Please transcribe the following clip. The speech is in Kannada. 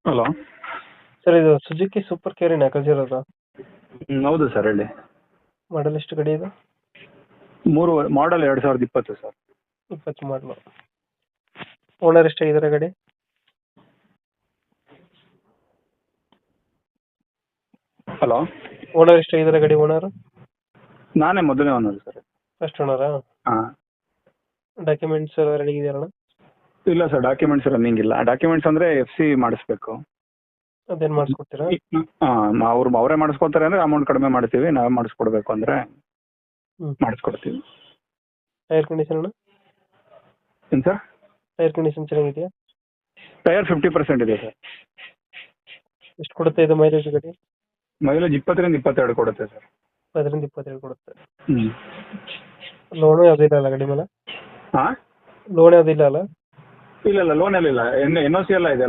ಹಲೋ. ಸರ್ ಇದು ಸುಜುಕಿ ಸೂಪರ್ ಕೇರಿನ ಕಳಿಸಿರೋದು. ಹೌದು ಸರ್, ಹೇಳಿ. ಮಾಡಲ್ ಎಷ್ಟು ಗಾಡಿ ಇದು? ಮಾಡಲ್ 2020 ಸರ್. 20 ಮಾಡಲು. ಓನರ್ ಎಷ್ಟಾಗಿದ್ದಾರೆ ಗಾಡಿ? ಹಲೋ. ಓನರ್ ಎಷ್ಟಾಗಿದ್ದಾರೆ ಗಾಡಿ ಓನರ್? ನಾನೇ ಮೊದಲನೇ ಓನರ್ ಸರ್. ಫಸ್ಟ್ ಓನರಾ? ಹಾಂ. ಡಾಕ್ಯುಮೆಂಟ್ಸ್ ಎಲ್ಲ ರೆಡಿ ಇದೆಯಲ್ಲ? ಇಲ್ಲ ಸರ್, ಡಾಕ್ಯುಮೆಂಟ್ಸ್ ರನ್ನಿಂಗ್ ಇಲ್ಲ. ಡಾಕ್ಯುಮೆಂಟ್ಸ್ ಅಂದರೆ FC ಮಾಡಿಸ್ಬೇಕು. ಅದೇನು ಮಾಡಿಸ್ಕೊಡ್ತೀರಾ? ಹಾಂ, ಅವರೇ ಮಾಡಿಸ್ಕೊಡ್ತಾರೆ ಅಂದರೆ ಅಮೌಂಟ್ ಕಡಿಮೆ ಮಾಡ್ತೀವಿ. ನಾವೇ ಮಾಡಿಸ್ಕೊಡ್ಬೇಕು ಅಂದರೆ ಮಾಡಿಸ್ಕೊಡ್ತೀವಿ. ಟೈರ್ ಕಂಡೀಷನ್ ಅಣ್ಣ? ಏನು ಸರ್? ಟೈರ್ ಕಂಡೀಷನ್ ಚೆನ್ನಾಗಿದೆಯಾ? ಟೈರ್ 50% ಇದೆ ಸರ್. ಎಷ್ಟು ಕೊಡುತ್ತೆ ಇದು ಮೈಲೇಜ್ ಗಾಡಿ? ಮೈಲೇಜ್ 20ರಿಂದ 22 ಕೊಡುತ್ತೆ ಸರ್. 10ರಿಂದ 22 ಕೊಡುತ್ತೆ. ಹ್ಞೂ. ಲೋನು ಯಾವುದಿಲ್ಲ ಅಲ್ಲ ಗಾಡಿ ಮೇಲೆ? ಹಾಂ, ಲೋನ್ ಯಾವುದಿಲ್ಲ ಅಲ್ಲ? ಇಲ್ಲ ಲೋನ್ ಎಲ್ಲ ಇಲ್ಲ. NOC ಎಲ್ಲ ಇದೆ.